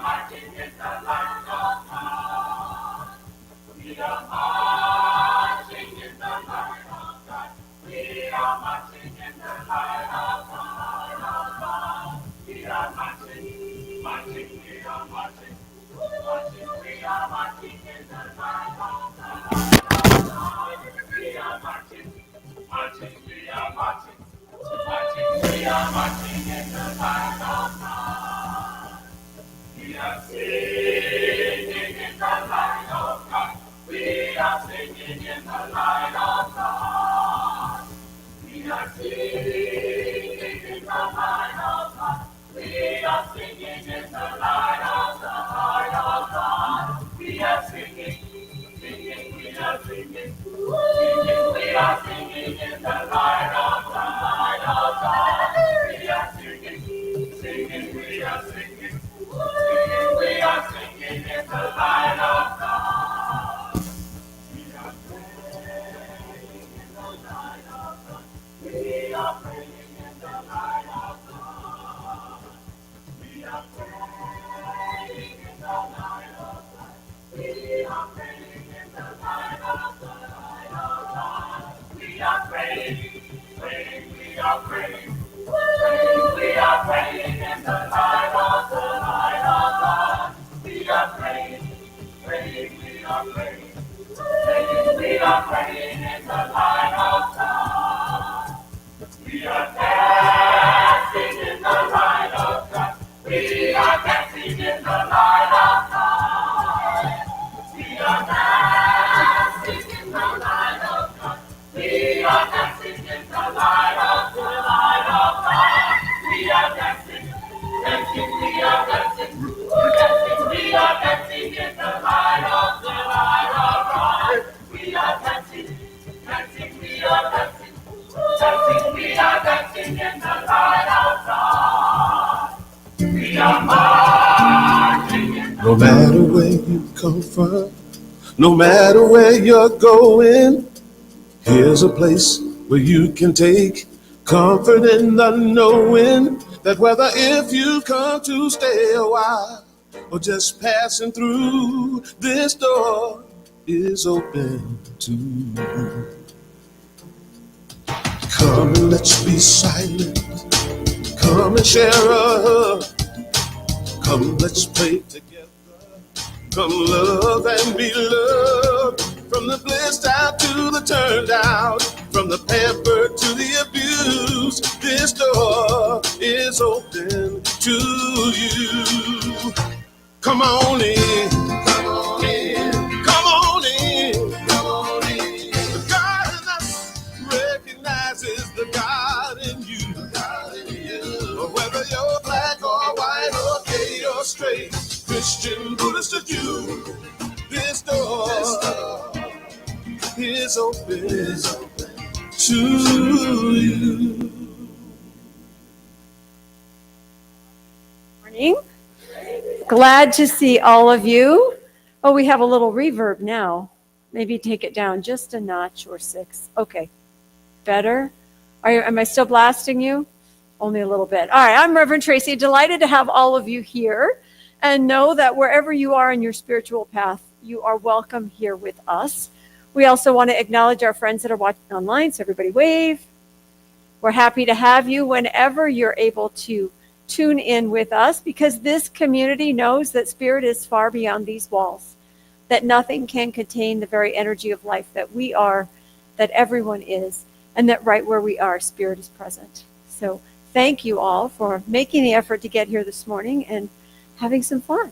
marching in the light of God. We are marching in the light of God. We are marching in the light of God. We are marching, marching, we are marching, marching, we are marching in the light of God. We are marching, marching, we are marching, marching, we are marching in the light of God. We are singing in the light of God. We are singing in the light of God. We are singing in the light of God. We are singing in the light of God. We are singing, singing, we are singing, singing, we are singing in the light of God. We are singing, singing, we are singing, singing, we are singing in the light of God. We are praying in the light of God. We are praying in the light of God. We are praying in the light of God. We are praying in the light of God. We are praying, praying, we are praying, praying, we are praying in the light of God. We are praying, praying, we are praying, praying, we are praying in the light of God. We are dancing in the light of God. We are dancing in the light of God. We are dancing in the light of God. We are dancing in the light of God. We are dancing, dancing, we are dancing, dancing, we are dancing in the light of God. We are dancing, dancing, we are dancing, dancing, we are dancing in the light of God. We are marching in the No matter where you come from, no matter where you're going, here's a place where you can take comfort in the knowing that whether if you come to stay a while or just passing through, this door is open to you. Come and let's be silent. Come and share a hug. Come, let's pray together. Come love and be loved. From the blissed out to the turned out, from the pampered to the abused, this door is open to you. Come on in, come on in, come on in, come on in. The God in us recognizes the God in you. The God in you. Whether you're black or white or gay or straight, Christian, Buddhist or Jew, this door is open to you. Morning. Glad to see all of you. Oh, we have a little reverb now. Maybe take it down just a notch or 6. Okay. Better? Am I still blasting you? Only a little bit. All right, I'm Reverend Tracy. Delighted to have all of you here. And know that wherever you are in your spiritual path, you are welcome here with us. We also want to acknowledge our friends that are watching online, so everybody wave. We're happy to have you whenever you're able to tune in with us, because this community knows that spirit is far beyond these walls, that nothing can contain the very energy of life that we are, that everyone is, and that right where we are, spirit is present. So thank you all for making the effort to get here this morning and having some fun.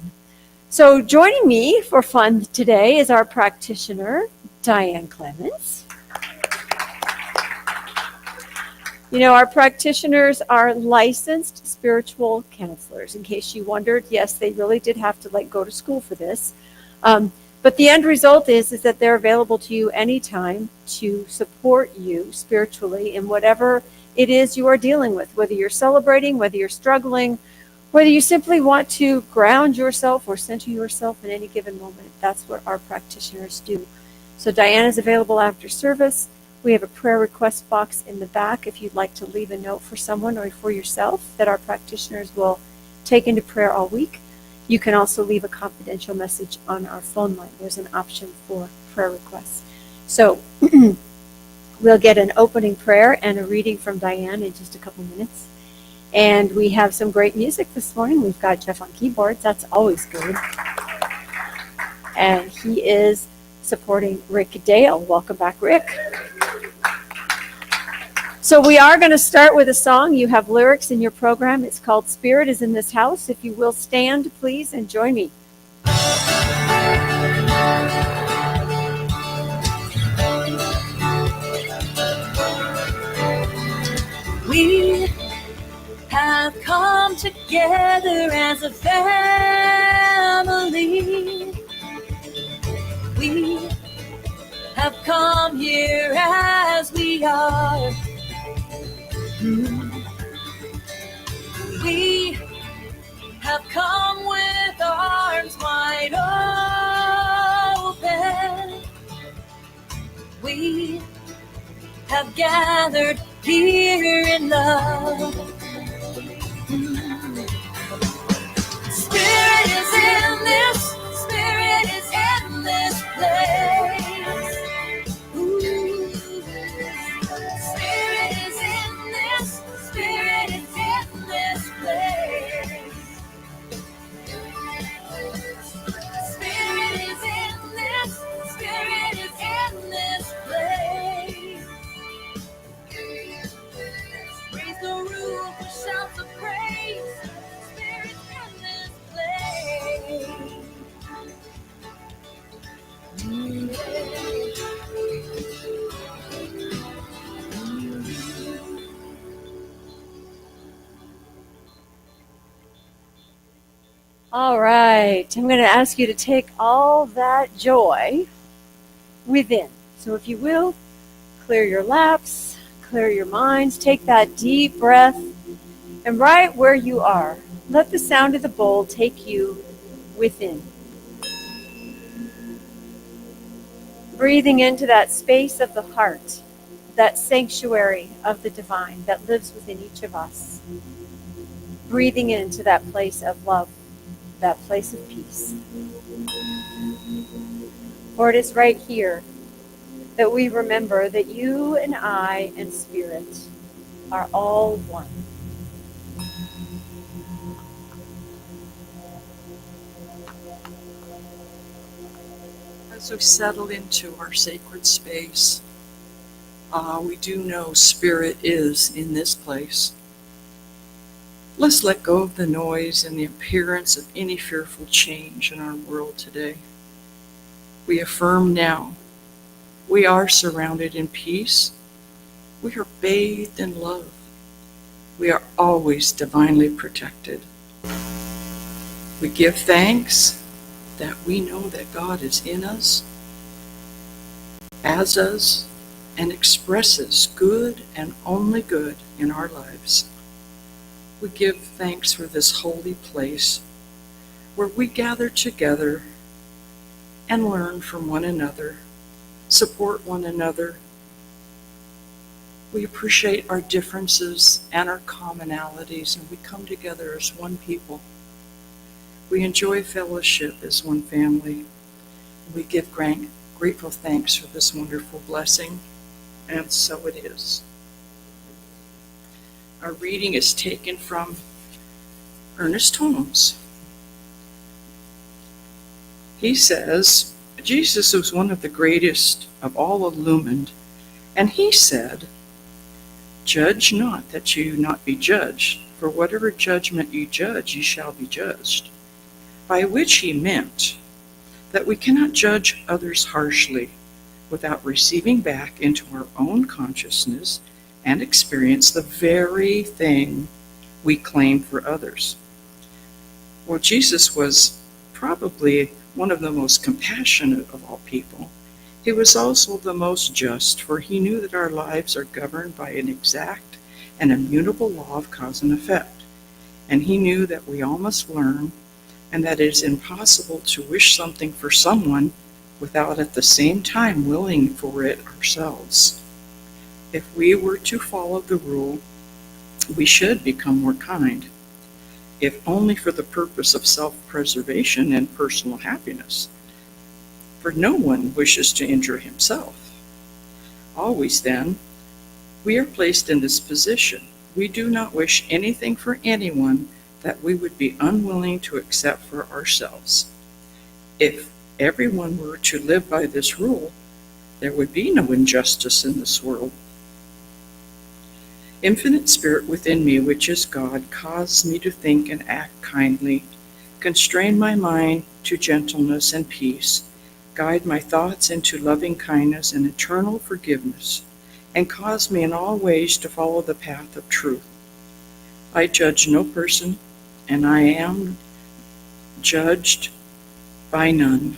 So joining me for fun today is our practitioner, Diane Clemens. You know, our practitioners are licensed spiritual counselors. In case you wondered, yes, they really did have to go to school for this. But the end result is that they're available to you anytime to support you spiritually in whatever it is you are dealing with, whether you're celebrating, whether you're struggling, whether you simply want to ground yourself or center yourself in any given moment. That's what our practitioners do. So Diane is available after service. We have a prayer request box in the back if you'd like to leave a note for someone or for yourself that our practitioners will take into prayer all week. You can also leave a confidential message on our phone line. There's an option for prayer requests. So we'll get an opening prayer and a reading from Diane in just a couple minutes. And we have some great music this morning. We've got Jeff on keyboards. That's always good. And he is supporting Rick Dale. Welcome back, Rick. So we are going to start with a song. You have lyrics in your program. It's called Spirit is in This House. If you will stand, please, and join me. We have come together as a family. We have come here as we are. We have come with arms wide open. We have gathered here in love. Spirit is in this, Spirit is in this place. Ooh. Spirit is in this, Spirit is in this place. Spirit is in this, Spirit is in this place. Raise the roof with shouts of praise. Spirit's in this place. All right. I'm going to ask you to take all that joy within. So if you will, clear your laps, clear your minds, take that deep breath, and right where you are, let the sound of the bowl take you within. Breathing into that space of the heart, that sanctuary of the divine that lives within each of us. Breathing into that place of love, that place of peace. For it is right here that we remember that you and I and Spirit are all one. As we settle into our sacred space, we do know Spirit is in this place. Let's let go of the noise and the appearance of any fearful change in our world today. We affirm now, we are surrounded in peace. We are bathed in love. We are always divinely protected. We give thanks that we know that God is in us, as us, and expresses good and only good in our lives. We give thanks for this holy place where we gather together and learn from one another, support one another. We appreciate our differences and our commonalities, and we come together as one people. We enjoy fellowship as one family. We give grateful thanks for this wonderful blessing, and so it is. Our reading is taken from Ernest Holmes. He says, Jesus was one of the greatest of all illumined, and he said, "Judge not that you not be judged, for whatever judgment you judge, you shall be judged." By which he meant that we cannot judge others harshly without receiving back into our own consciousness and experience the very thing we claim for others. Well, Jesus was probably one of the most compassionate of all people. He was also the most just, for he knew that our lives are governed by an exact and immutable law of cause and effect. And he knew that we all must learn, and that it is impossible to wish something for someone without at the same time willing for it ourselves. If we were to follow the rule, we should become more kind. if only for the purpose of self-preservation and personal happiness. For no one wishes to injure himself. Always, then, we are placed in this position. We do not wish anything for anyone that we would be unwilling to accept for ourselves. If everyone were to live by this rule, there would be no injustice in this world. Infinite Spirit within me, which is God, causes me to think and act kindly, constrain my mind to gentleness and peace, guide my thoughts into loving kindness and eternal forgiveness, and cause me in all ways to follow the path of truth. I judge no person, and I am judged by none.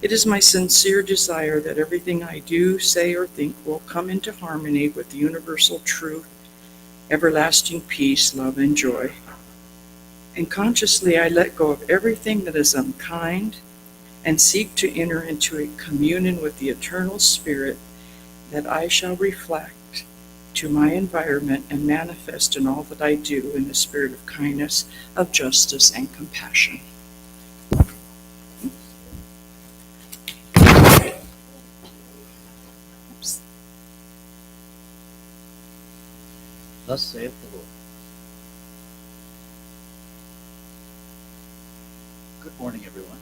It is my sincere desire that everything I do, say, or think will come into harmony with the universal truth, everlasting peace, love, and joy. And consciously I let go of everything that is unkind and seek to enter into a communion with the eternal Spirit that I shall reflect to my environment and manifest in all that I do in the spirit of kindness, of justice, and compassion. Thus saith the Lord. Good morning, everyone.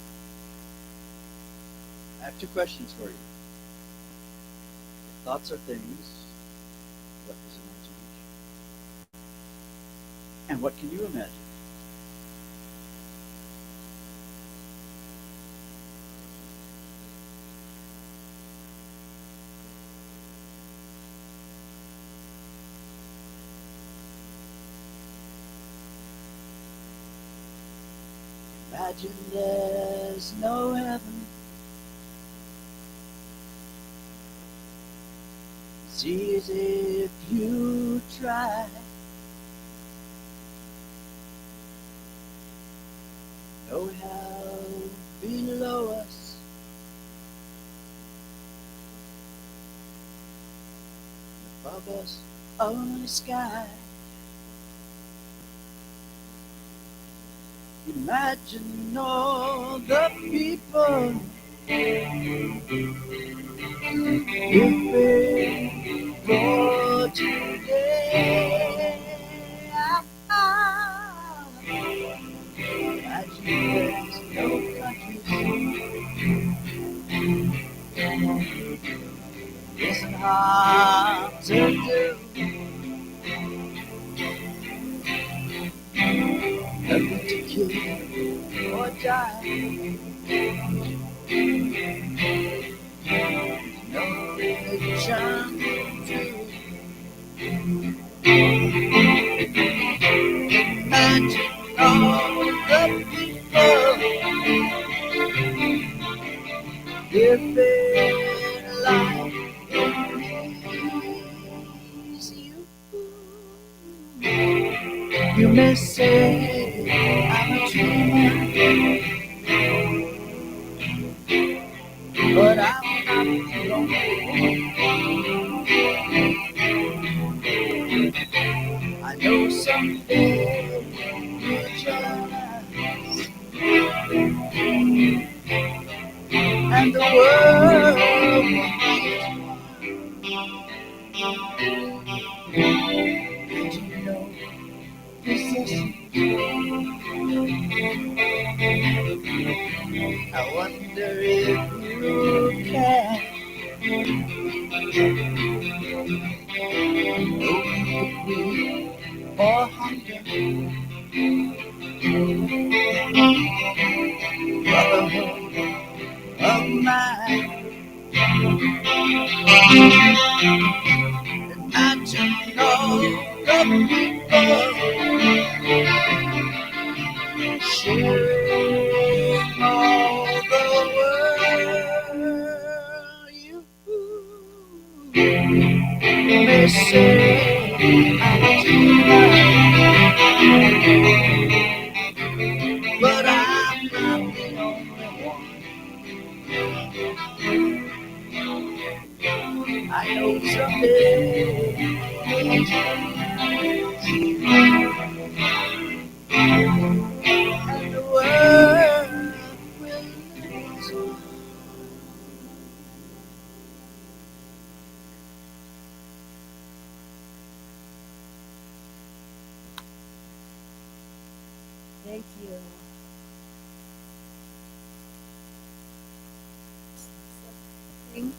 I have two questions for you. Thoughts are things. What is imagination? And what can you imagine? Imagine there's no heaven. It's easy if you try. No hell below us. Above us, only sky. Imagine all the people living for today. Imagine there's no countries. Isn't hard to do. Nothing to kill or die. No religion to imagine all the people living life in peace. You may say I'm a dreamer, but I'm not alone. I know someday we'll join us, and the world will be did you know this is I wonder if you can or hunger, brotherhood of mine. Imagine all the people sharing all the world. You may say I'm a dreamer, but I'm not the only one. I know someday we'll join you.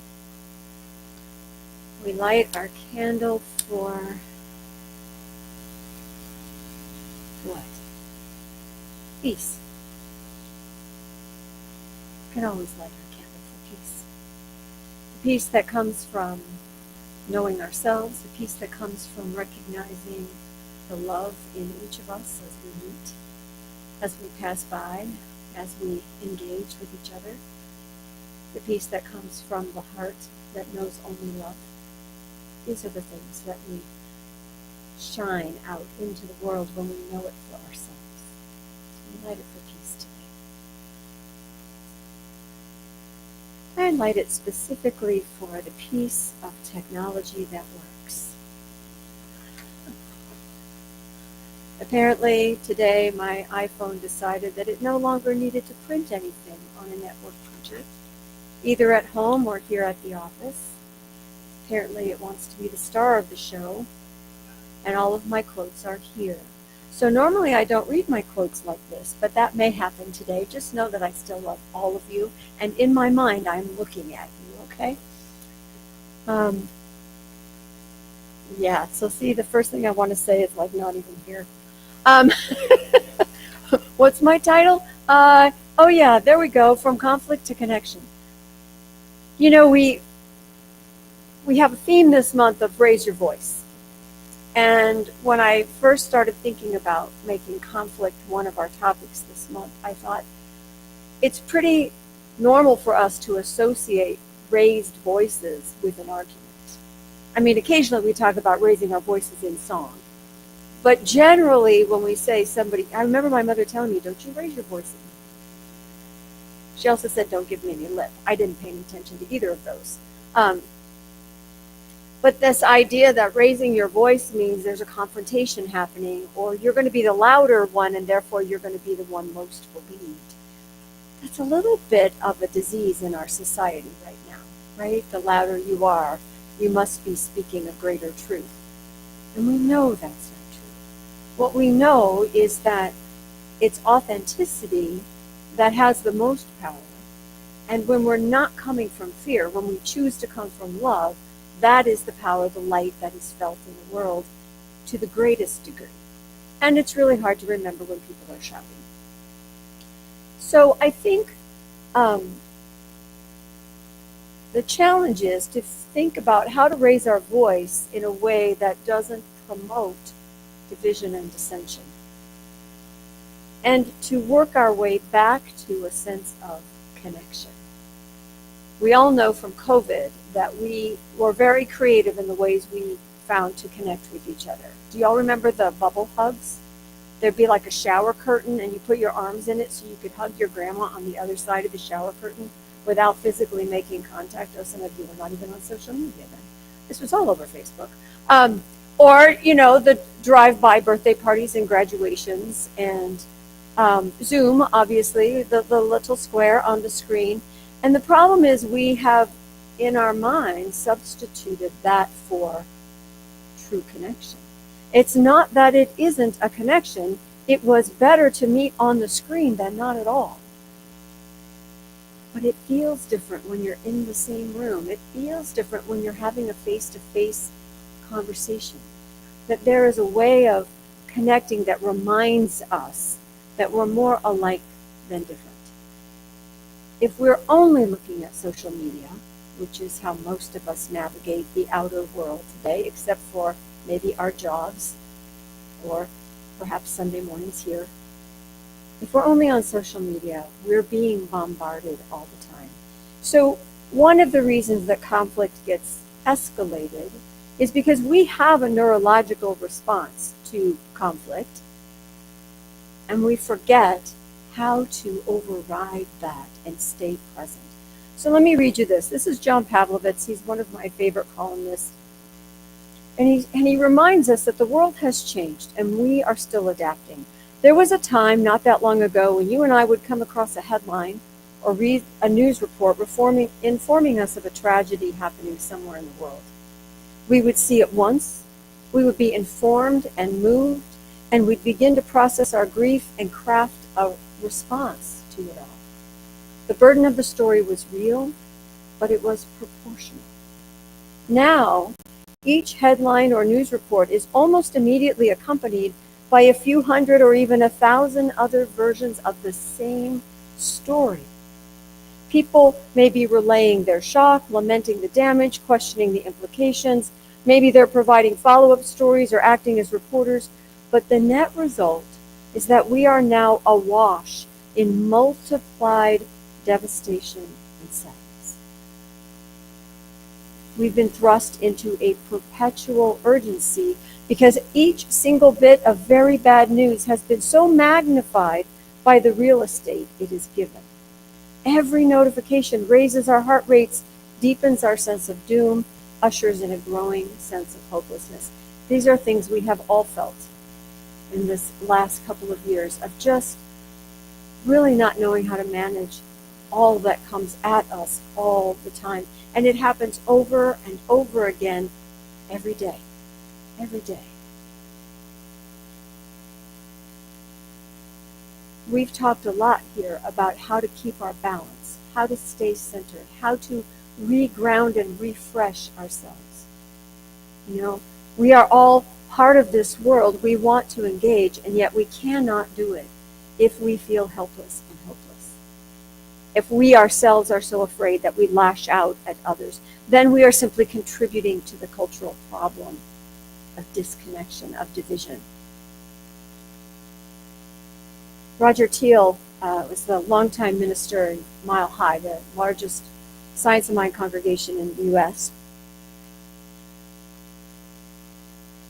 We light our candle for what? Peace. We can always light our candle for peace. The peace that comes from knowing ourselves, the peace that comes from recognizing the love in each of us as we meet, as we pass by, as we engage with each other, the peace that comes from the heart that knows only love. These are the things that we shine out into the world when we know it for ourselves. We light it for peace today. I light it specifically for the piece of technology that works. Apparently, today my iPhone decided that it no longer needed to print anything on a network printer, either at home or here at the office. Apparently, it wants to be the star of the show, and all of my quotes are here. So normally I don't read my quotes like this, but that may happen today. Just know that I still love all of you, and in my mind, I'm looking at you, okay? Yeah, so see, the first thing I want to say is like not even here. What's my title? Oh yeah, there we go, From Conflict to Connection. You know, we have a theme this month of raise your voice. And when I first started thinking about making conflict one of our topics this month, I thought it's pretty normal for us to associate raised voices with an argument. I mean, occasionally we talk about raising our voices in song. But generally, when we say somebody, I remember my mother telling me, don't you raise your voice at me. She also said, don't give me any lip. I didn't pay any attention to either of those. But this idea that raising your voice means there's a confrontation happening, or you're going to be the louder one, and therefore you're going to be the one most believed. That's a little bit of a disease in our society right now, right? The louder you are, you must be speaking a greater truth. And we know that's not true. What we know is that it's authenticity that has the most power. And when we're not coming from fear, when we choose to come from love, that is the power, the light that is felt in the world to the greatest degree. And it's really hard to remember when people are shouting. So I think the challenge is to think about how to raise our voice in a way that doesn't promote division and dissension. And to work our way back to a sense of connection. We all know from COVID that we were very creative in the ways we found to connect with each other. Do y'all remember the bubble hugs? There'd be like a shower curtain and you put your arms in it so you could hug your grandma on the other side of the shower curtain without physically making contact. Oh, some of you were not even on social media then. This was all over Facebook. Or, you know, the drive-by birthday parties and graduations and Zoom, obviously, the little square on the screen. And the problem is we have, in our minds, substituted that for true connection. It's not that it isn't a connection. It was better to meet on the screen than not at all. But it feels different when you're in the same room. It feels different when you're having a face-to-face conversation. That there is a way of connecting that reminds us that we're more alike than different. If we're only looking at social media, which is how most of us navigate the outer world today, except for maybe our jobs or perhaps Sunday mornings here, if we're only on social media, we're being bombarded all the time. So one of the reasons that conflict gets escalated is because we have a neurological response to conflict, and we forget how to override that and stay present. So let me read you this. This is John Pavlovitz. He's one of my favorite columnists. And he reminds us that the world has changed and we are still adapting. There was a time not that long ago when you and I would come across a headline or read a news report informing us of a tragedy happening somewhere in the world. We would see it once, we would be informed and moved, and we'd begin to process our grief and craft a response to it all. The burden of the story was real, but it was proportional. Now, each headline or news report is almost immediately accompanied by a few hundred or even 1,000 other versions of the same story. People may be relaying their shock, lamenting the damage, questioning the implications. Maybe they're providing follow-up stories or acting as reporters. But the net result is that we are now awash in multiplied devastation and sadness. We've been thrust into a perpetual urgency because each single bit of very bad news has been so magnified by the real estate it is given. Every notification raises our heart rates, deepens our sense of doom, ushers in a growing sense of hopelessness. These are things we have all felt in this last couple of years of just really not knowing how to manage all that comes at us all the time. And it happens over and over again every day. Every day. We've talked a lot here about how to keep our balance, how to stay centered, how to reground and refresh ourselves. You know, we are all part of this world. We want to engage, and yet we cannot do it if we feel helpless and hopeless. If we ourselves are so afraid that we lash out at others, then we are simply contributing to the cultural problem of disconnection, of division. Roger Teal was the longtime minister in Mile High, the largest Science of Mind congregation in the U.S.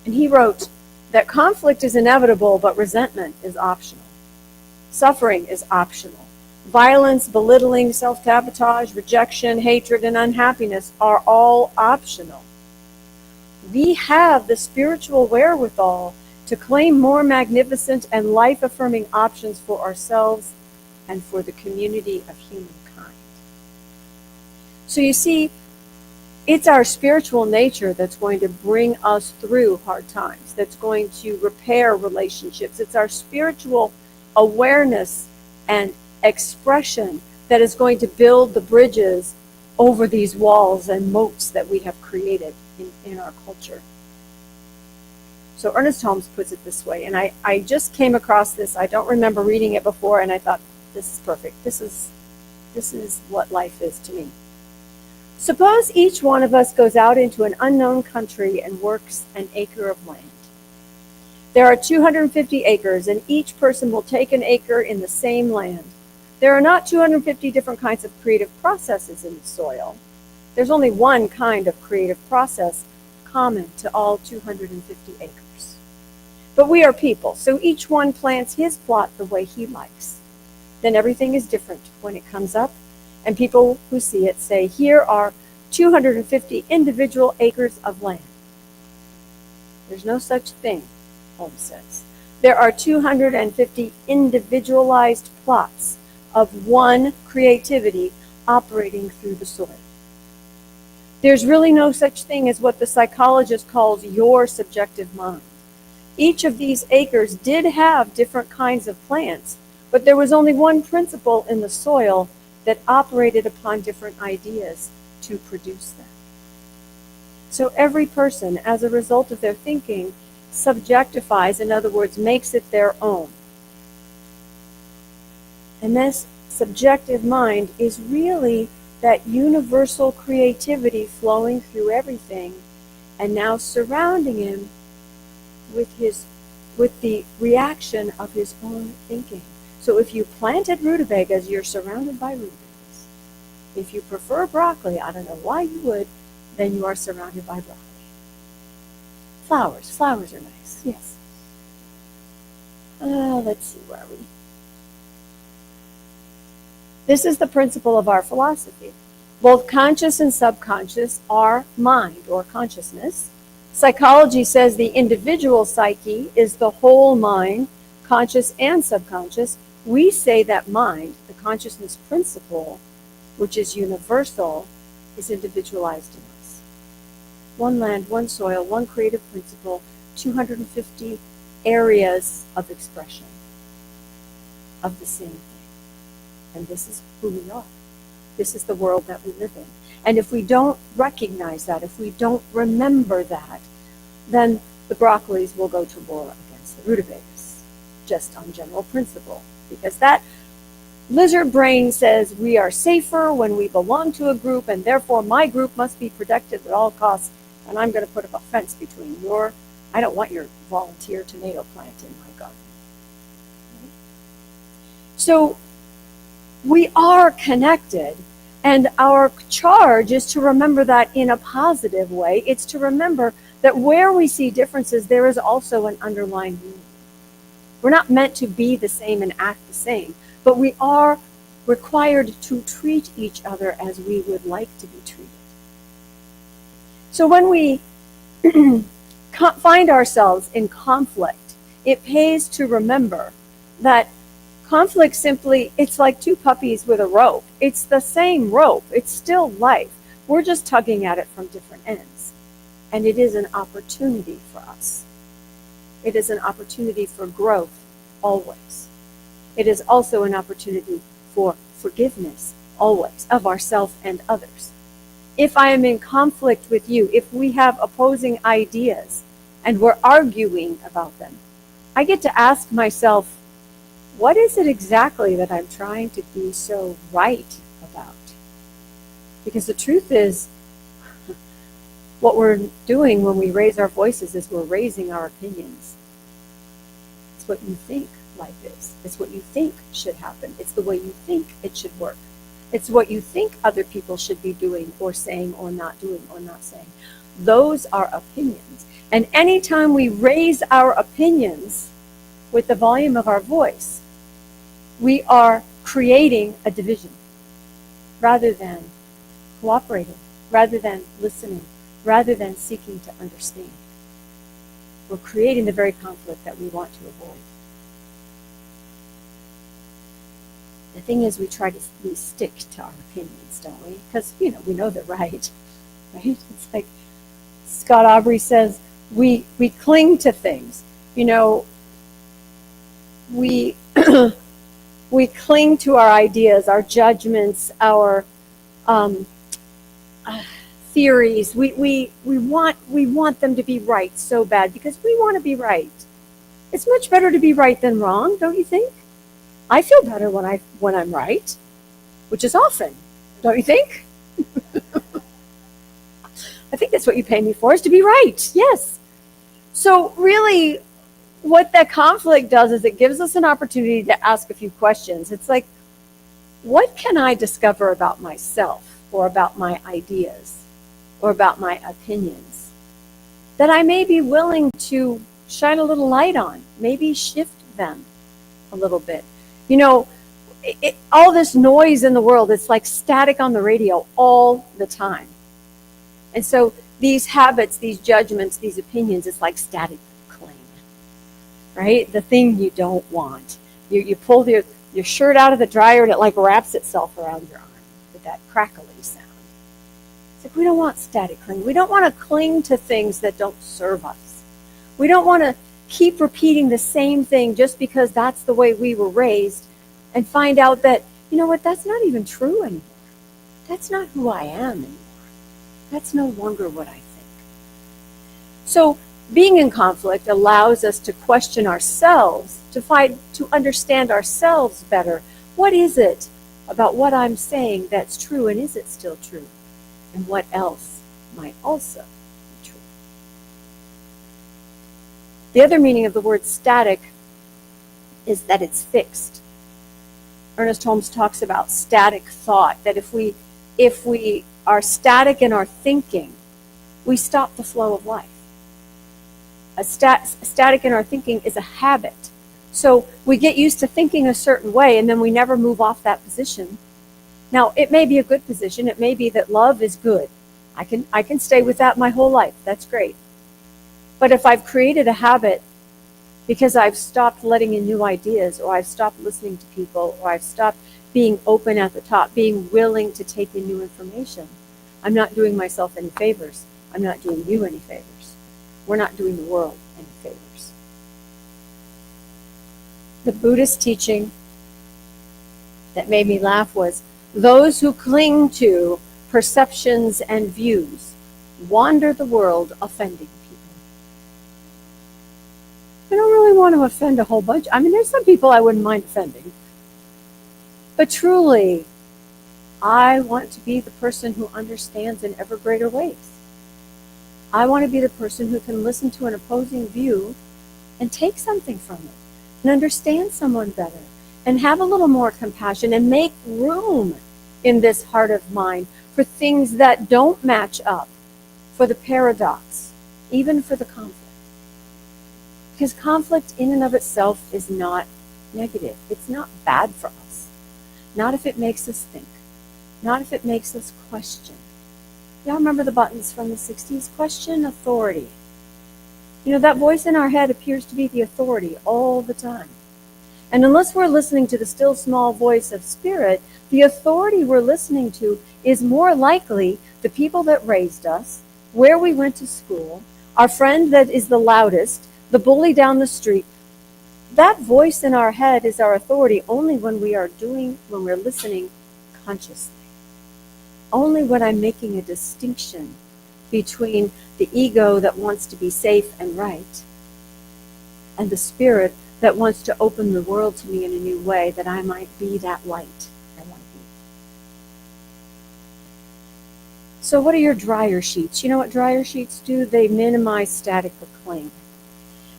And he wrote that conflict is inevitable, but resentment is optional. Suffering is optional. Violence, belittling, self-sabotage, rejection, hatred, and unhappiness are all optional. We have the spiritual wherewithal to claim more magnificent and life-affirming options for ourselves and for the community of humankind. So you see, it's our spiritual nature that's going to bring us through hard times, that's going to repair relationships. It's our spiritual awareness and expression that is going to build the bridges over these walls and moats that we have created in our culture. So Ernest Holmes puts it this way, and I just came across this. I don't remember reading it before, and I thought, this is perfect. This is what life is to me. Suppose each one of us goes out into an unknown country and works an acre of land. There are 250 acres, and each person will take an acre in the same land. There are not 250 different kinds of creative processes in the soil. There's only one kind of creative process common to all 250 acres. But we are people, so each one plants his plot the way he likes. Then everything is different when it comes up, and people who see it say, here are 250 individual acres of land. There's no such thing, Holmes says. There are 250 individualized plots of one creativity operating through the soil. There's really no such thing as what the psychologist calls your subjective mind. Each of these acres did have different kinds of plants, but there was only one principle in the soil that operated upon different ideas to produce them. So every person, as a result of their thinking, subjectifies, in other words, makes it their own. And this subjective mind is really that universal creativity flowing through everything and now surrounding him with the reaction of his own thinking. So if you planted rutabagas, you're surrounded by rutabagas. If you prefer broccoli, I don't know why you would, then you are surrounded by broccoli. Flowers are nice, yes. Let's see, where are we? This is the principle of our philosophy. Both conscious and subconscious are mind or consciousness. Psychology says the individual psyche is the whole mind, conscious and subconscious. We say that mind, the consciousness principle, which is universal, is individualized in us. One land, one soil, one creative principle, 250 areas of expression of the same thing. And this is who we are. This is the world that we live in. And if we don't recognize that, if we don't remember that, then the broccolis will go to war against the rutabagas, just on general principle. Because that lizard brain says we are safer when we belong to a group, and therefore my group must be protected at all costs, and I'm going to put up a fence between I don't want your volunteer tomato plant in my garden. So we are connected, and our charge is to remember that in a positive way. It's to remember that where we see differences, there is also an underlying unity. We're not meant to be the same and act the same, but we are required to treat each other as we would like to be treated. So when we find ourselves in conflict, it pays to remember that conflict simply, it's like two puppies with a rope. It's the same rope. It's still life. We're just tugging at it from different ends. And it is an opportunity for us. It is an opportunity for growth, always. It is also an opportunity for forgiveness, always, of ourselves and others. If I am in conflict with you, if we have opposing ideas and we're arguing about them, I get to ask myself, what is it exactly that I'm trying to be so right about? Because the truth is, what we're doing when we raise our voices is we're raising our opinions. It's what you think life is. It's what you think should happen. It's the way you think it should work. It's what you think other people should be doing or saying or not doing or not saying. Those are opinions. And anytime we raise our opinions with the volume of our voice, we are creating a division rather than cooperating, rather than listening, rather than seeking to understand. We're creating the very conflict that we want to avoid. The thing is, we stick to our opinions, don't we? Because, we know they're right? It's like Scott Aubrey says, we cling to things. We we cling to our ideas, our judgments, our theories. We want them to be right so bad because we want to be right. It's much better to be right than wrong, don't you think? I feel better when I'm right, which is often, don't you think? I think that's what you pay me for, is to be right. Yes. So really, what that conflict does is it gives us an opportunity to ask a few questions. It's like, what can I discover about myself or about my ideas or about my opinions that I may be willing to shine a little light on, maybe shift them a little bit? All this noise in the world, it's like static on the radio all the time. And so these habits, these judgments, these opinions, it's like static cling, right? The thing you don't want. You pull your shirt out of the dryer and it like wraps itself around your arm with that crackly sound. It's like we don't want static cling. We don't want to cling to things that don't serve us. We don't want to keep repeating the same thing just because that's the way we were raised and find out that, that's not even true anymore. That's not who I am anymore. That's no longer what I think. So being in conflict allows us to question ourselves, to understand ourselves better. What is it about what I'm saying that's true, and is it still true? And what else might also be true? The other meaning of the word static is that it's fixed. Ernest Holmes talks about static thought, that if we are static in our thinking, we stop the flow of life. Static in our thinking is a habit. So we get used to thinking a certain way and then we never move off that position. Now, it may be a good position. It may be that love is good. I can stay with that my whole life. That's great. But if I've created a habit because I've stopped letting in new ideas, or I've stopped listening to people, or I've stopped being open at the top, being willing to take in new information, I'm not doing myself any favors. I'm not doing you any favors. We're not doing the world any favors. The Buddhist teaching that made me laugh was, those who cling to perceptions and views wander the world offending people. I don't really want to offend a whole bunch. I mean, there's some people I wouldn't mind offending. But truly, I want to be the person who understands in ever greater ways. I want to be the person who can listen to an opposing view and take something from it and understand someone better and have a little more compassion and make room in this heart of mine for things that don't match up, for the paradox, even for the conflict. Because conflict in and of itself is not negative. It's not bad for us. Not if it makes us think. Not if it makes us question. Y'all remember the buttons from the 60s? Question authority. You know, that voice in our head appears to be the authority all the time. And unless we're listening to the still small voice of spirit, the authority we're listening to is more likely the people that raised us, where we went to school, our friend that is the loudest, the bully down the street. That voice in our head is our authority only when we're listening consciously. Only when I'm making a distinction between the ego that wants to be safe and right and the spirit that wants to open the world to me in a new way, that I might be that light I want to be. So what are your dryer sheets? You know what dryer sheets do? They minimize static or cling.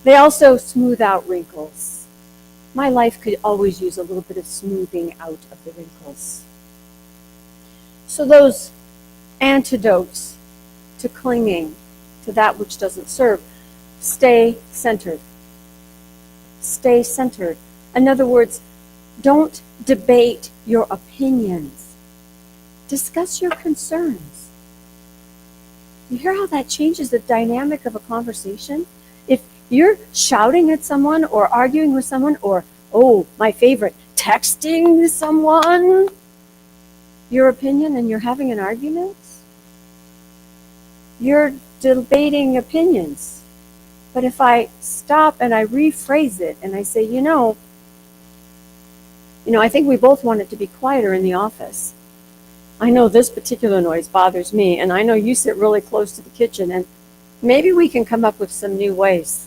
They also smooth out wrinkles. My life could always use a little bit of smoothing out of the wrinkles. So those antidotes to clinging to that which doesn't serve, stay centered. Stay centered. In other words, don't debate your opinions. Discuss your concerns. You hear how that changes the dynamic of a conversation? If you're shouting at someone or arguing with someone or, oh, my favorite, texting someone your opinion and you're having an argument, you're debating opinions. But if I stop and I rephrase it and I say, you know, I think we both want it to be quieter in the office. I know this particular noise bothers me, and I know you sit really close to the kitchen, and maybe we can come up with some new ways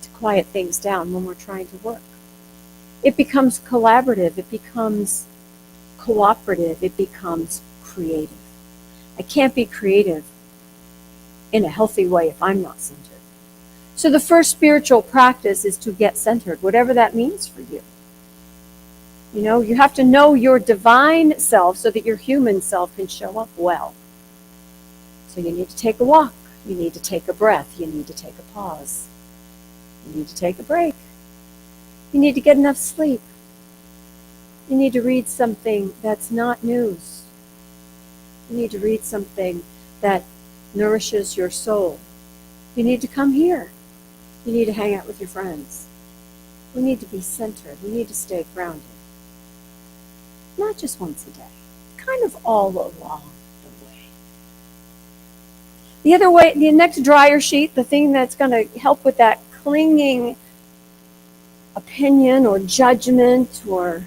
to quiet things down when we're trying to work. It becomes collaborative, it becomes cooperative, it becomes creative. I can't be creative in a healthy way if I'm not centered. So the first spiritual practice is to get centered, whatever that means for you. You know, you have to know your divine self so that your human self can show up well. So you need to take a walk. You need to take a breath. You need to take a pause. You need to take a break. You need to get enough sleep. You need to read something that's not news. You need to read something that nourishes your soul. You need to come here. You need to hang out with your friends. We need to be centered. We need to stay grounded. Not just once a day, kind of all along the way. The other way, the next dryer sheet, the thing that's going to help with that clinging opinion or judgment or,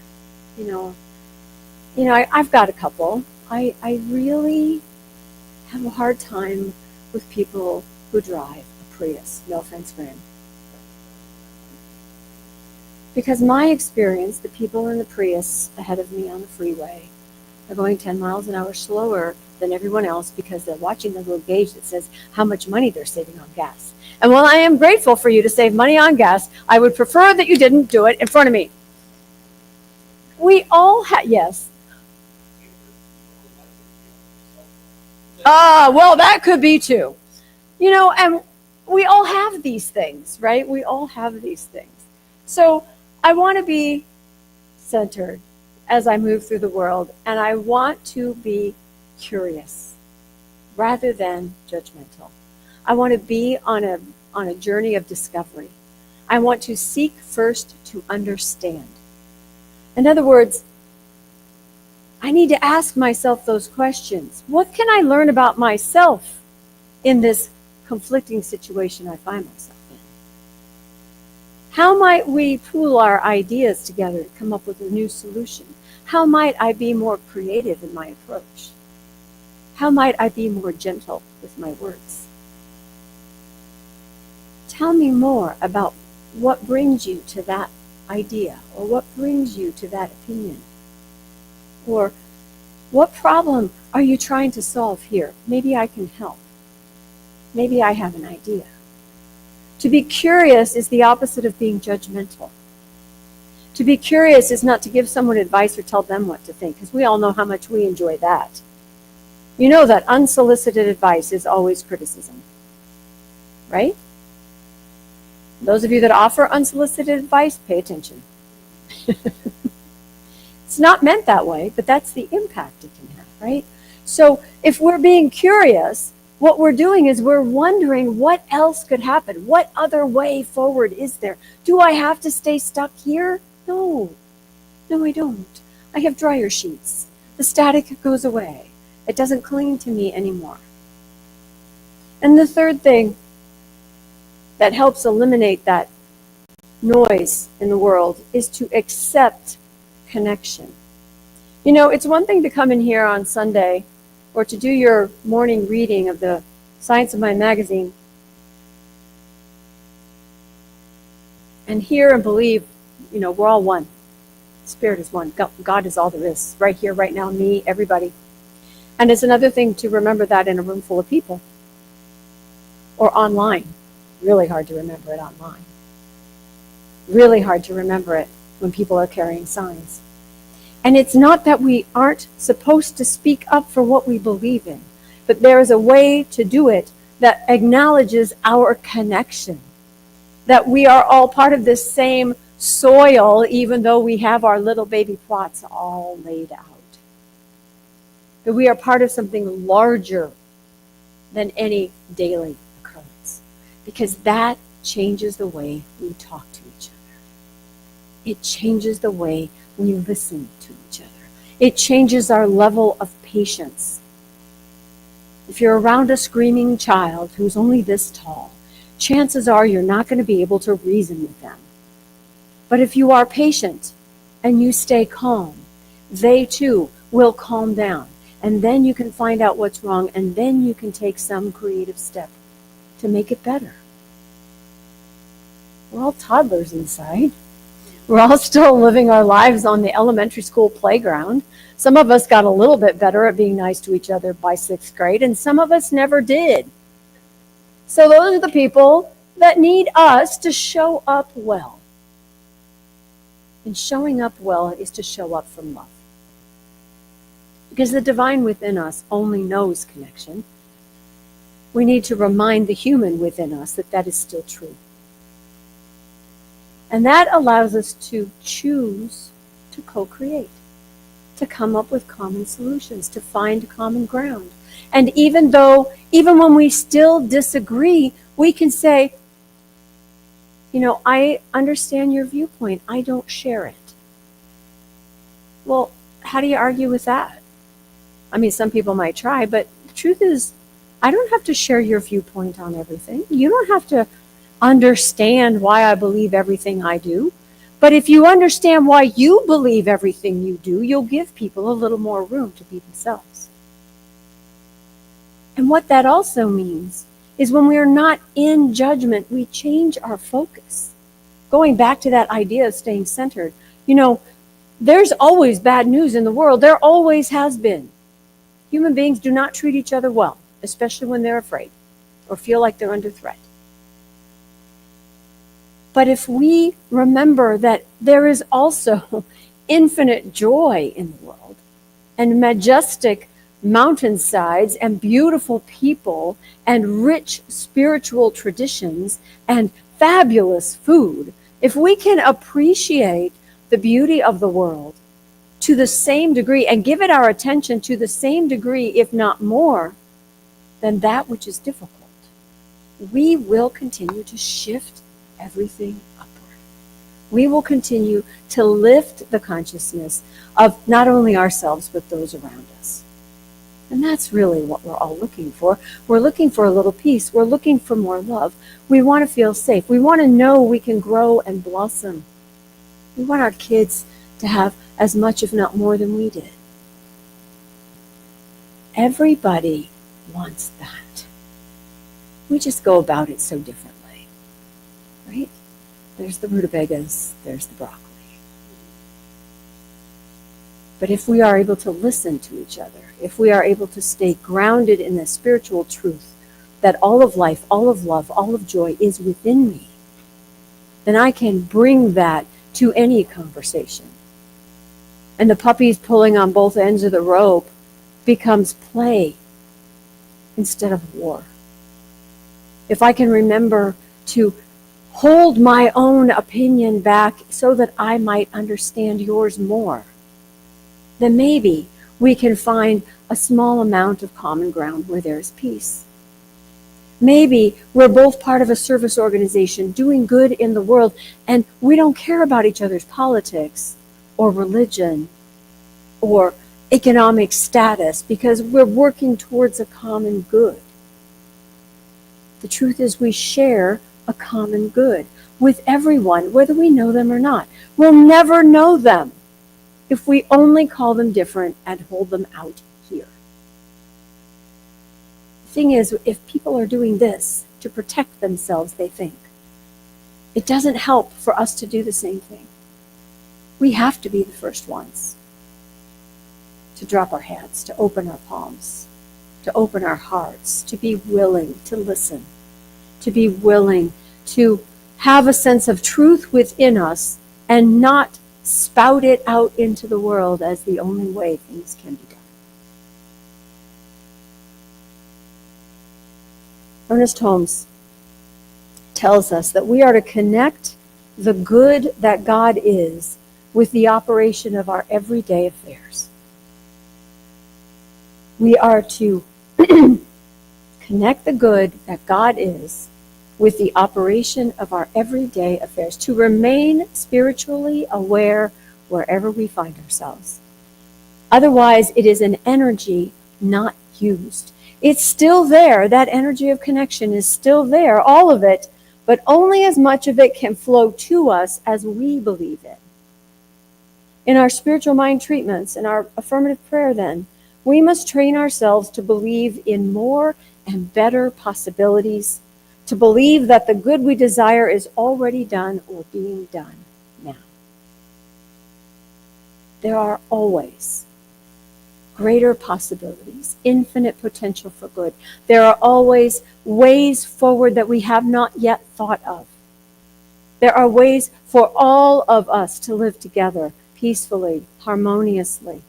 I've got a couple. I really have a hard time with people who drive a Prius. No offense, Graham. Because my experience, the people in the Prius ahead of me on the freeway are going 10 miles an hour slower than everyone else because they're watching the little gauge that says how much money they're saving on gas. And while I am grateful for you to save money on gas, I would prefer that you didn't do it in front of me. We all have, yes. Well, that could be too. And we all have these things, right? We all have these things. So I want to be centered as I move through the world, and I want to be curious rather than judgmental. I want to be on a journey of discovery. I want to seek first to understand. In other words, I need to ask myself those questions. What can I learn about myself in this conflicting situation I find myself in? How might we pool our ideas together to come up with a new solution? How might I be more creative in my approach? How might I be more gentle with my words? Tell me more about what brings you to that idea, or what brings you to that opinion. Or what problem are you trying to solve here? Maybe I can help. Maybe I have an idea. To be curious is the opposite of being judgmental. To be curious is not to give someone advice or tell them what to think, because we all know how much we enjoy that. You know that unsolicited advice is always criticism, right? Those of you that offer unsolicited advice, pay attention. It's not meant that way, but that's the impact it can have, right? So if we're being curious, what we're doing is we're wondering what else could happen. What other way forward is there? Do I have to stay stuck here? No, I don't. I have dryer sheets. The static goes away. It doesn't cling to me anymore. And the third thing that helps eliminate that noise in the world is to accept connection. You know, it's one thing to come in here on Sunday or to do your morning reading of the Science of Mind magazine and hear and believe, you know, we're all one. Spirit is one. God is all there is. Right here, right now, me, everybody. And it's another thing to remember that in a room full of people or online. Really hard to remember it online. Really hard to remember it when people are carrying signs. And it's not that we aren't supposed to speak up for what we believe in, but there is a way to do it that acknowledges our connection, that we are all part of this same soil, even though we have our little baby plots all laid out. That we are part of something larger than any daily occurrence, because that changes the way we talk to each other. It changes the way we listen to each other. It changes our level of patience. If you're around a screaming child who's only this tall, chances are you're not going to be able to reason with them. But if you are patient and you stay calm, they too will calm down. And then you can find out what's wrong, and then you can take some creative step to make it better. We're all toddlers inside. We're all still living our lives on the elementary school playground. Some of us got a little bit better at being nice to each other by 6th grade, and some of us never did. So those are the people that need us to show up well. And showing up well is to show up from love. Because the divine within us only knows connection. We need to remind the human within us that that is still true. And that allows us to choose to co-create, to come up with common solutions, to find common ground. And even when we still disagree, we can say, you know, I understand your viewpoint. I don't share it. Well, how do you argue with that? I mean, some people might try, but the truth is, I don't have to share your viewpoint on everything. You don't have to understand why I believe everything I do. But if you understand why you believe everything you do, you'll give people a little more room to be themselves. And what that also means is when we are not in judgment, we change our focus. Going back to that idea of staying centered, you know, there's always bad news in the world. There always has been. Human beings do not treat each other well, especially when they're afraid or feel like they're under threat. But if we remember that there is also infinite joy in the world and majestic mountainsides and beautiful people and rich spiritual traditions and fabulous food, if we can appreciate the beauty of the world to the same degree and give it our attention to the same degree, if not more, than that which is difficult, we will continue to shift everything upward. We will continue to lift the consciousness of not only ourselves, but those around us. And that's really what we're all looking for. We're looking for a little peace. We're looking for more love. We want to feel safe. We want to know we can grow and blossom. We want our kids to have as much, if not more, than we did. Everybody wants that. We just go about it so differently, right? There's the rutabagas, there's the broccoli. But if we are able to listen to each other, if we are able to stay grounded in the spiritual truth that all of life, all of love, all of joy is within me, then I can bring that to any conversation. And the puppies pulling on both ends of the rope becomes play instead of war. If I can remember to hold my own opinion back so that I might understand yours more, then maybe we can find a small amount of common ground where there is peace. Maybe we're both part of a service organization doing good in the world, and we don't care about each other's politics or religion or economic status because we're working towards a common good. The truth is we share a common good with everyone, whether we know them or not. We'll never know them if we only call them different and hold them out here. The thing is, if people are doing this to protect themselves, they think, it doesn't help for us to do the same thing. We have to be the first ones to drop our heads, to open our palms, to open our hearts, to be willing to listen, to be willing to have a sense of truth within us and not spout it out into the world as the only way things can be done. Ernest Holmes tells us that we are to connect the good that God is with the operation of our everyday affairs. We are to connect the good that God is with the operation of our everyday affairs, to remain spiritually aware wherever we find ourselves. Otherwise, it is an energy not used. It's still there. That energy of connection is still there, all of it, but only as much of it can flow to us as we believe it. In our spiritual mind treatments, in our affirmative prayer then, we must train ourselves to believe in more and better possibilities, to believe that the good we desire is already done or being done now. There are always greater possibilities, infinite potential for good. There are always ways forward that we have not yet thought of. There are ways for all of us to live together peacefully, harmoniously.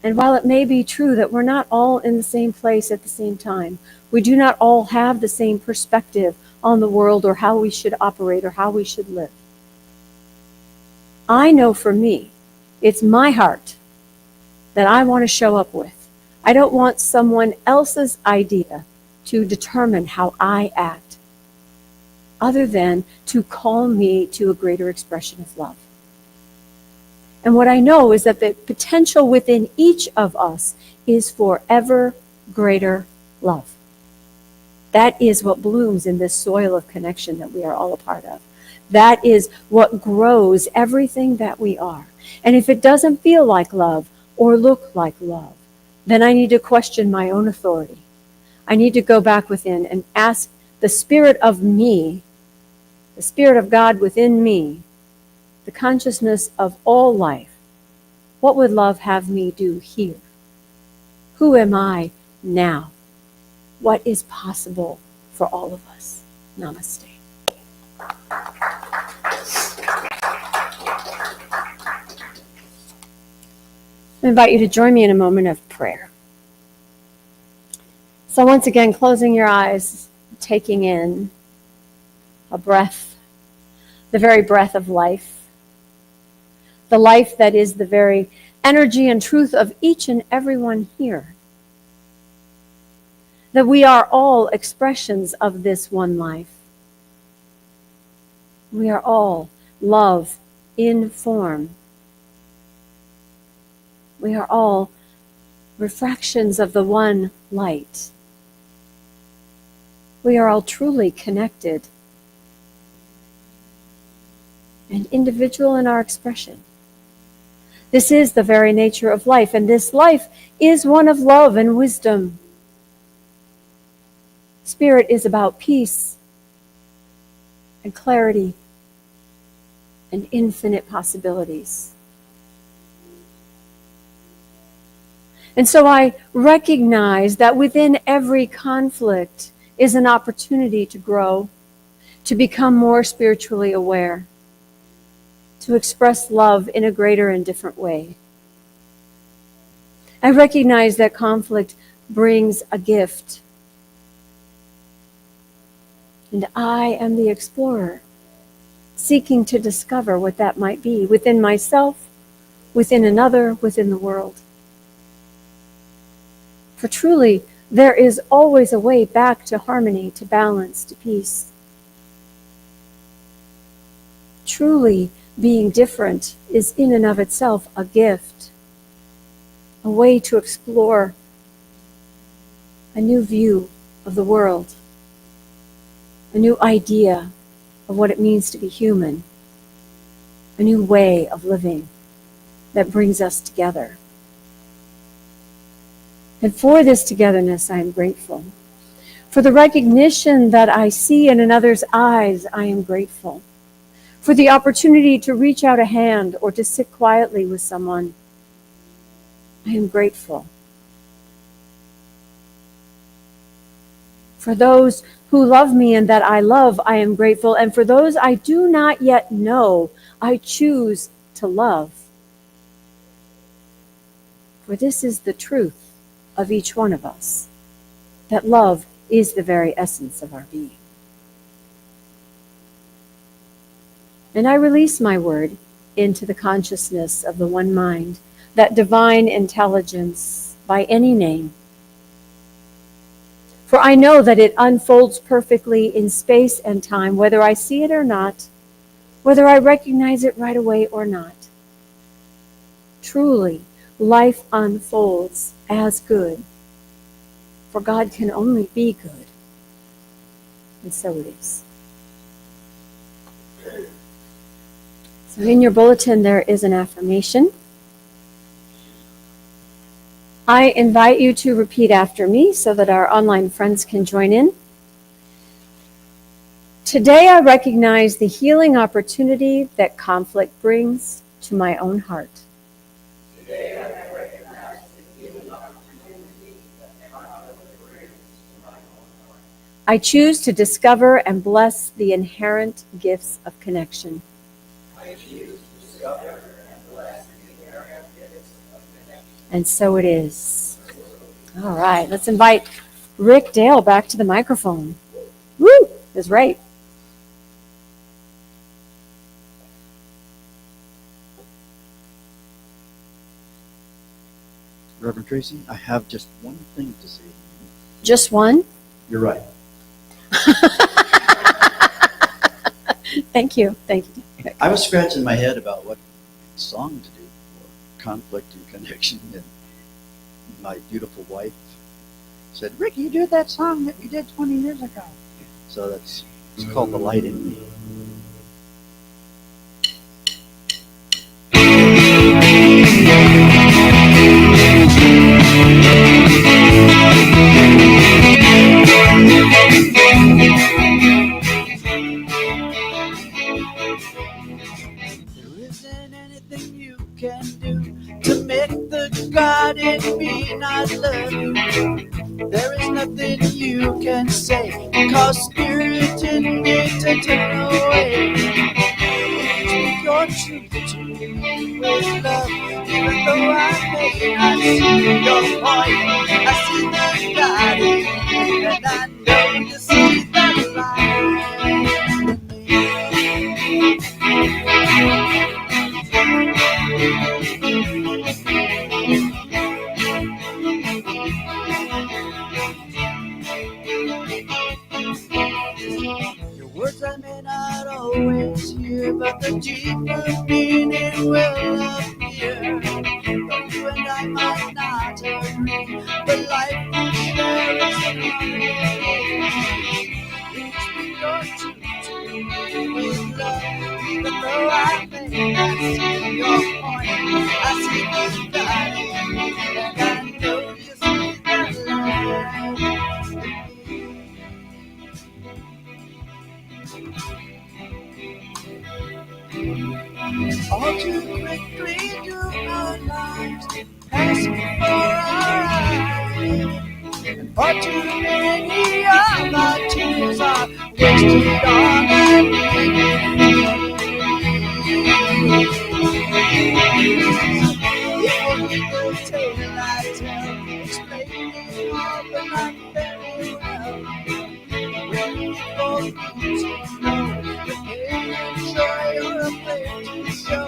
And while it may be true that we're not all in the same place at the same time, we do not all have the same perspective on the world or how we should operate or how we should live. I know for me, it's my heart that I want to show up with. I don't want someone else's idea to determine how I act, other than to call me to a greater expression of love. And what I know is that the potential within each of us is for ever greater love. That is what blooms in this soil of connection that we are all a part of. That is what grows everything that we are. And if it doesn't feel like love or look like love, then I need to question my own authority. I need to go back within and ask the spirit of me, the spirit of God within me, the consciousness of all life. What would love have me do here? Who am I now? What is possible for all of us? Namaste. I invite you to join me in a moment of prayer. So once again, closing your eyes, taking in a breath, the very breath of life, the life that is the very energy and truth of each and every one here. That we are all expressions of this one life. We are all love in form. We are all refractions of the one light. We are all truly connected and individual in our expression. This is the very nature of life, and this life is one of love and wisdom. Spirit is about peace and clarity and infinite possibilities. And so I recognize that within every conflict is an opportunity to grow, to become more spiritually aware, to express love in a greater and different way. I recognize that conflict brings a gift. And I am the explorer, seeking to discover what that might be within myself, within another, within the world. For truly, there is always a way back to harmony, to balance, to peace. Truly, being different is in and of itself a gift, a way to explore a new view of the world, a new idea of what it means to be human, a new way of living that brings us together. And for this togetherness, I am grateful. For the recognition that I see in another's eyes, I am grateful. For the opportunity to reach out a hand or to sit quietly with someone, I am grateful. For those who love me and that I love, I am grateful. And for those I do not yet know, I choose to love. For this is the truth of each one of us, that love is the very essence of our being. And I release my word into the consciousness of the one mind, that divine intelligence by any name. For I know that it unfolds perfectly in space and time, whether I see it or not, whether I recognize it right away or not. Truly, life unfolds as good, for God can only be good, and so it is. So in your bulletin there is an affirmation. I invite you to repeat after me so that our online friends can join in. Today I recognize the healing opportunity that conflict brings to my own heart. Today I recognize the healing opportunity that conflict brings to my own heart. I choose to discover and bless the inherent gifts of connection. I choose to discover and bless the inherent gifts of connection. And so it is. All right, let's invite Rick Dale back to the microphone. Woo! That's right. Reverend Tracy, I have just one thing to say. Just one? You're right. Thank you. Thank you. I was scratching my head about what song to do for conflict and connection, and my beautiful wife said, "Rick, you did that song that you did 20 years ago." So it's called "The Light in Me." There isn't anything you can do to make the God in me not love you. There is nothing you can say, cause spirit in me to turn away. Speak your truth to me with love, even though I may not see your point. I see the God in me, and I know you see the light in me. Your words I may not always hear, but the deeper meaning will appear. and I might not agree, but life we share is a harmony. Reach me your two with love, even though I may not see your point. I see the value, and I know you see the light. All too quickly do our lives pass before our eyes. And far too many of our tears are wasted on the tale I tell, explaining all but not very well. Waiting for you to know the pain and joy are afraid to show.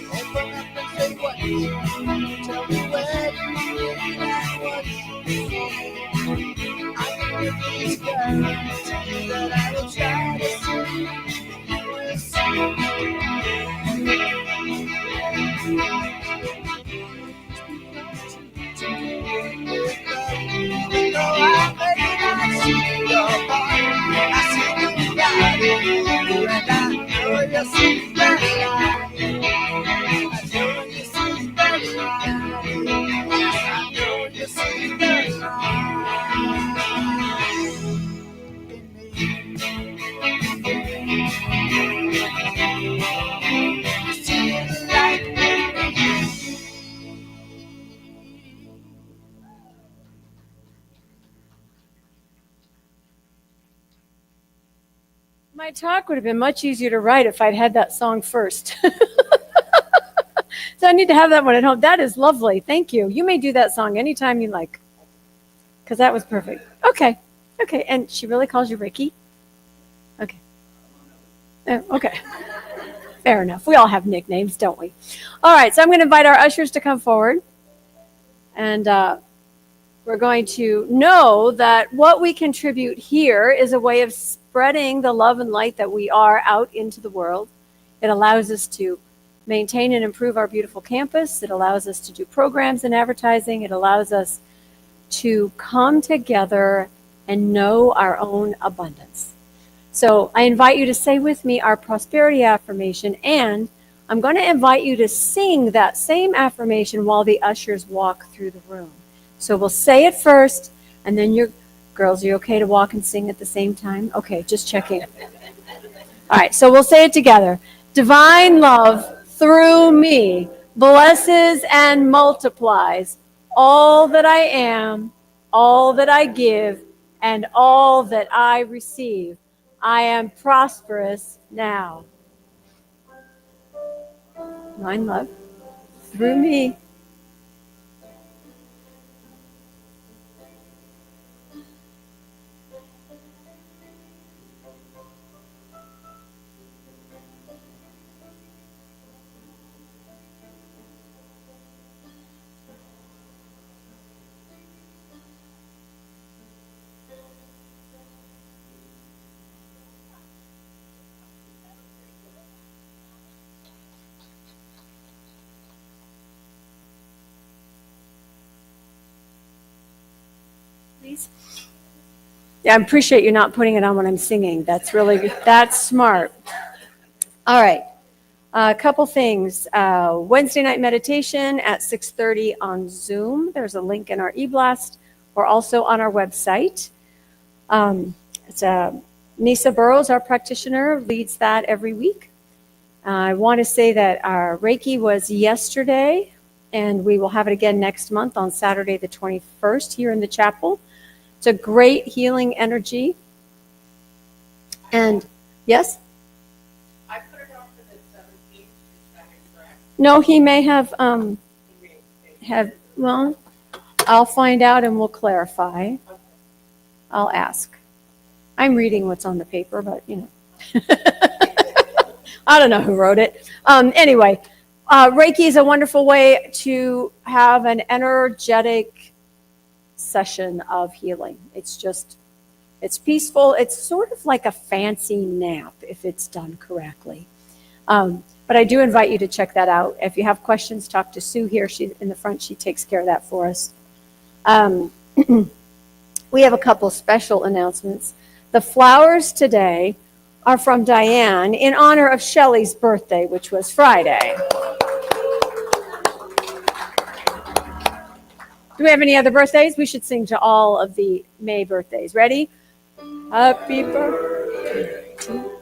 Open up and say what you need. Tell me where you live and what you need. I can give these guarantees that I will try to see you will even though I may not see your heart, I see you got it, and I know you see the light. I know you see the light. I know you see the light. You see the light in me. My talk would have been much easier to write if I'd had that song first. So I need to have that one at home. That is lovely. Thank you. You may do that song anytime you like, because that was perfect. Okay. Okay. And she really calls you Ricky? Okay. Okay. Fair enough. We all have nicknames, don't we? All right. So I'm going to invite our ushers to come forward. And we're going to know that what we contribute here is a way of spreading the love and light that we are out into the world. It allows us to maintain and improve our beautiful campus. It allows us to do programs and advertising. It allows us to come together and know our own abundance. So I invite you to say with me our prosperity affirmation, and I'm going to invite you to sing that same affirmation while the ushers walk through the room. So we'll say it first, and then girls, are you okay to walk and sing at the same time? Okay, just checking. All right, so we'll say it together. Divine love through me blesses and multiplies all that I am, all that I give, and all that I receive. I am prosperous now. Divine love through me. Please. Yeah, I appreciate you not putting it on when I'm singing. That's smart. All right. A couple things. Wednesday night meditation at 6:30 on Zoom. There's a link in our e-blast or also on our website. Nisa Burrows, our practitioner, leads that every week. I want to say that our Reiki was yesterday, and we will have it again next month on Saturday the 21st here in the chapel. It's a great healing energy. And yes? I put it on for the 17th, is that correct? No, he may have, well, I'll find out and we'll clarify. I'll ask. I'm reading what's on the paper, but I don't know who wrote it. Anyway, Reiki is a wonderful way to have an energetic session of healing. It's peaceful. It's sort of like a fancy nap if it's done correctly. But I do invite you to check that out. If you have questions, talk to Sue here. She's in the front. She takes care of that for us. We have a couple special announcements. The flowers today are from Diane in honor of Shelley's birthday, which was Friday. Do we have any other birthdays? We should sing to all of the May birthdays. Ready? Happy birthday to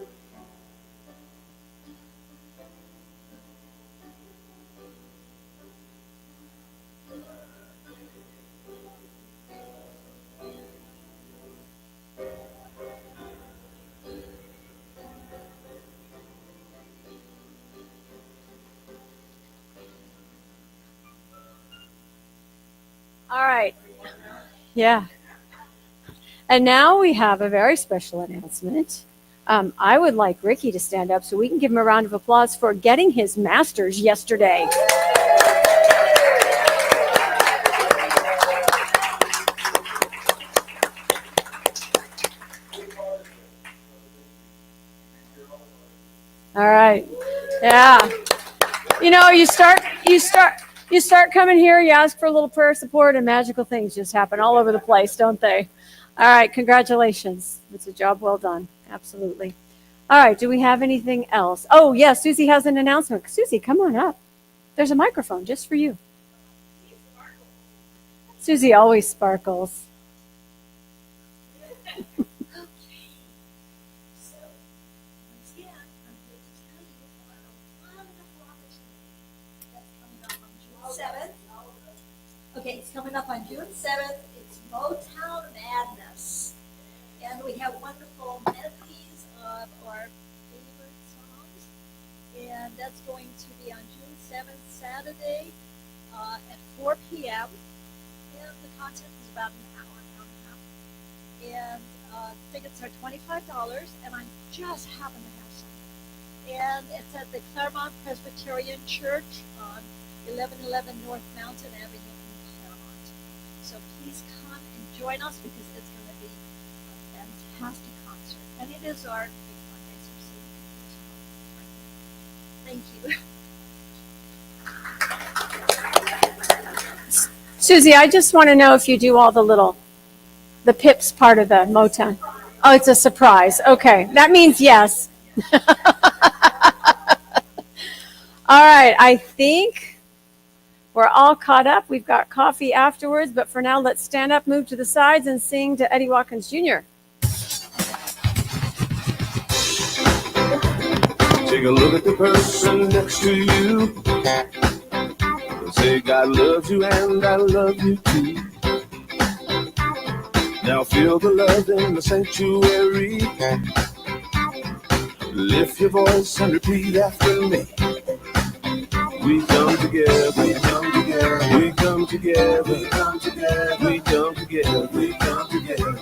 All right. Yeah. And now we have a very special announcement. I would like Ricky to stand up so we can give him a round of applause for getting his master's yesterday. All right. Yeah. You know, you start coming here, you ask for a little prayer support, and magical things just happen all over the place, don't they? All right, congratulations. It's a job well done. Absolutely. All right, do we have anything else? Oh, yeah, Susie has an announcement. Susie, come on up. There's a microphone just for you. Susie always sparkles. Okay, it's coming up on June 7th. It's Motown Madness. And we have wonderful medleys of our favorite songs. And that's going to be on June 7th, Saturday at 4 p.m. And the concert is about an hour and a half. And tickets are $25. And I just happen to have some. And it's at the Claremont Presbyterian Church on 1111 North Mountain Avenue. So please come and join us because it's going to be a fantastic concert. And it is our big fundraiser. So thank you. Susie, I just want to know if you do all the pips part of the Motown. Oh, it's a surprise. Okay, that means yes. All right, I think we're all caught up. We've got coffee afterwards, but for now, let's stand up, move to the sides, and sing to Eddie Watkins Jr. Take a look at the person next to you. Say, God loves you and I love you too. Now feel the love in the sanctuary. Lift your voice and repeat after me. We come together, we come together, we come together, we come together, we come together, we come together.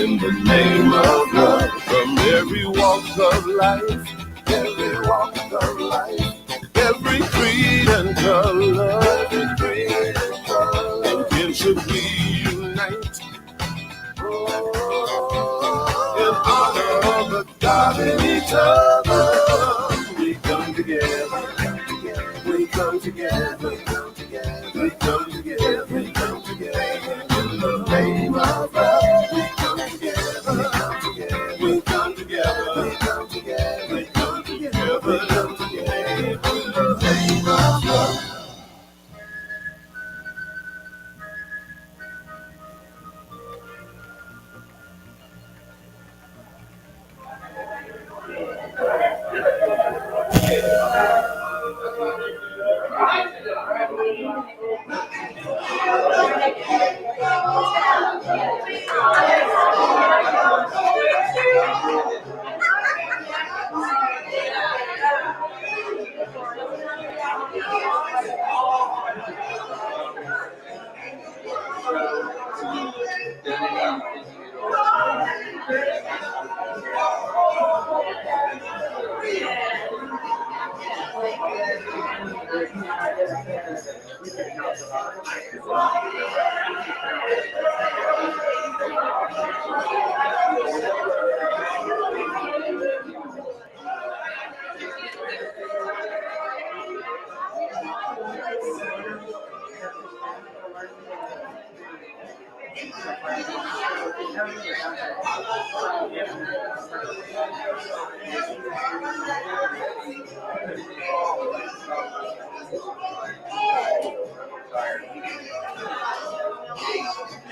In the name of love, from every walk of life, every walk of life, every creed and color, every creed and color. Again should we unite in honor of the God in each other. We come together. We come together, we come together, we come together, we come together. In the name of love, we come together, we come together, we come together, we come together, we come together, we come together. In the name of love.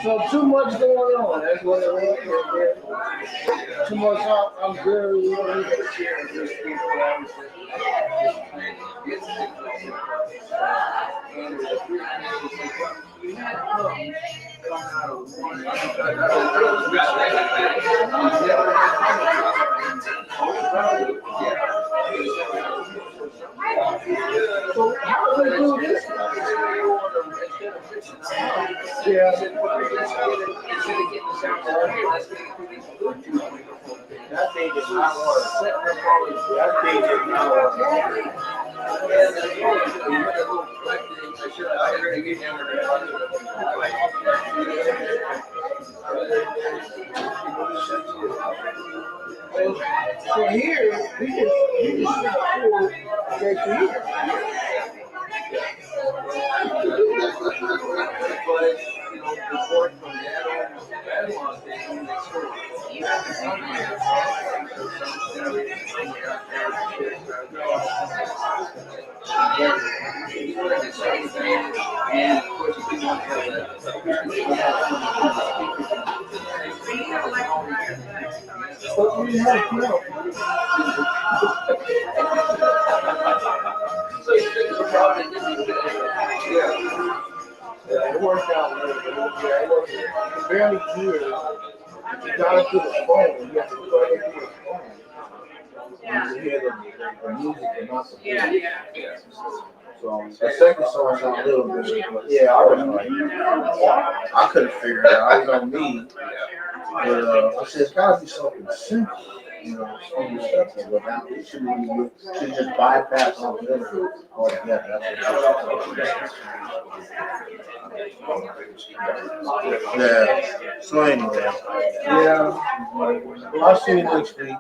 So too much going on. That's what it was. Too much. I'm very worried. So how do we do this? Yeah. That thing is not one. That thing is not one. So here, we just get here. Yeah, it worked out a little bit. Yeah, it worked barely here. You got it through the phone. You have to play it through the phone. You hear the music and not the music. So the second song sounded a little bit, but yeah, I was like, I couldn't figure it out. I was on me. But I said, it's gotta be something simple. You know, something simple. But now it should just bypass all the other altogether. Yeah. So anyway, yeah. Well, I'll see you next week.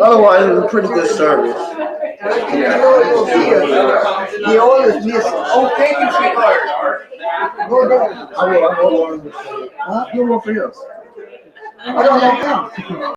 Otherwise, it was a pretty good service. Yeah. He always misses. Oh, thank you, sweetheart. Go down. I will. Huh? You will for you. I don't know how.